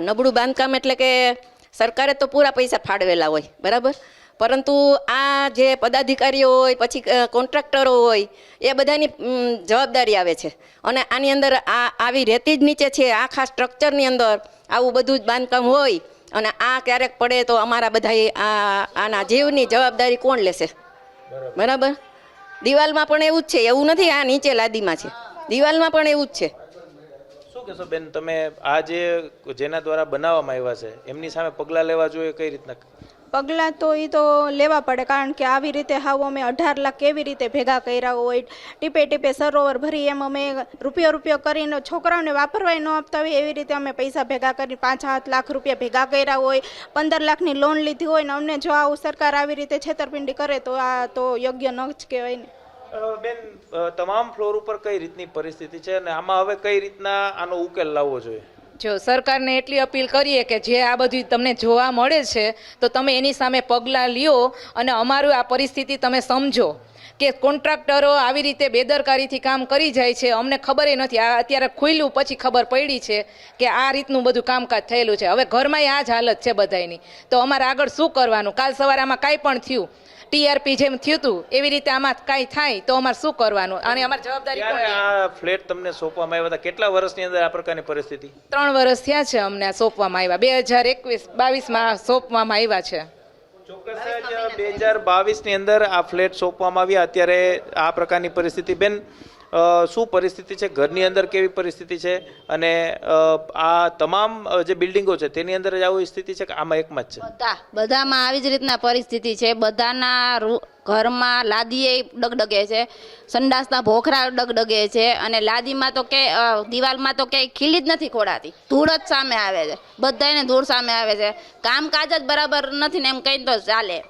હા, નબળું બાંધકામ એટલે કે સરકારે તો પૂરા પૈસા ફાળવેલા હોય, બરાબર, પરંતુ આ જે પદાધિકારીઓ હોય, પછી કોન્ટ્રાક્ટરો હોય, એ બધાની જવાબદારી આવે છે. અને આની અંદર આવી રેતી જ નીચે છે, આખા સ્ટ્રક્ચરની અંદર આવું બધું જ બાંધકામ હોય, અને આ ક્યારેક પડે તો અમારા બધા આના જીવની જવાબદારી કોણ લેશે? બરાબર. દિવાલમાં પણ એવું જ છે, એવું નથી આ નીચે લાદીમાં છે, દિવાલમાં પણ એવું જ છે. શું કહેશો બેન, તમે આ જેના દ્વારા બનાવવામાં આવ્યા છે એમની સામે પગલાં લેવા જોઈએ, કઈ રીતના? પગલાં તો એ તો લેવા પડે, કારણ કે આવી રીતે હાવ અમે 18 લાખ કેવી રીતે ભેગા કર્યા હોય, ટીપે ટીપે સરોવર ભરી, એમ અમે રૂપિયો કરીને છોકરાઓને વાપરવાય ન આપતા હોય એવી રીતે અમે પૈસા ભેગા કરી 5-7 લાખ રૂપિયા ભેગા કર્યા હોય, 15 લાખની લોન લીધી હોય, ને અમને જો આવું સરકાર આવી રીતે છેતરપિંડી કરે તો આ તો યોગ્ય ન જ કહેવાય ને. બેન, તમામ ફ્લોર ઉપર કઈ રીતની પરિસ્થિતિ છે અને આમાં હવે કઈ રીતના આનો ઉકેલ લાવવો જોઈએ? જો સરકારને એટલી અપીલ કરીએ કે જે આ બધું તમને જોવા મળે છે તો તમે એની સામે પગલાં લ્યો અને અમારું આ પરિસ્થિતિ તમે સમજો કે કોન્ટ્રાક્ટરો આવી રીતે બેદરકારીથી કામ કરી જાય છે. અમને ખબર નથી, આ અત્યારે ખુલ્યું પછી ખબર પડી છે કે આ રીતનું બધું કામકાજ થયેલું છે. હવે ઘરમાં આ જ હાલત છે બધાયની, તો અમારે આગળ શું કરવાનું? કાલ સવારે આમાં કાંઈ પણ થયું, ટીઆરપી જેમ થયું હતું એવી રીતે આમાં કાંઈ થાય તો અમારે શું કરવાનું? અને અમારી જવાબદારી કોણ લે? આ ફ્લેટ તમને સોંપવામાં આવ્યા હતા, કેટલા વર્ષની અંદર આ પ્રકારની પરિસ્થિતિ? 3 વર્ષ થયા છે અમને સોંપવામાં આવ્યા, 2021-22માં સોંપવામાં આવ્યા છે. ચોક્કસ જ 2022 ની અંદર આ ફ્લેટ સોંપવામાં આવ્યા, અત્યારે આ પ્રકારની પરિસ્થિતિ. બેન, શું પરિસ્થિતિ છે ઘરની અંદર, કેવી પરિસ્થિતિ છે? અને આ તમામ જે બિલ્ડિંગો છે તેની અંદર જ આવી સ્થિતિ છે કે આમાં એકમાં જ છે? બધામાં આવી જ રીતના પરિસ્થિતિ છે. બધાના ઘરમાં લાદીએ ડગડગે છે, સંડાસના ભોખરા ડગડગે છે, અને લાદીમાં તો કે દિવાલમાં તો ક્યાંય ખીલી જ નથી ખોડાતી, ધૂળ જ સામે આવે છે, બધાને ધૂળ સામે આવે છે. કામકાજ જ બરાબર નથી ને એમ કહીને તો ચાલે.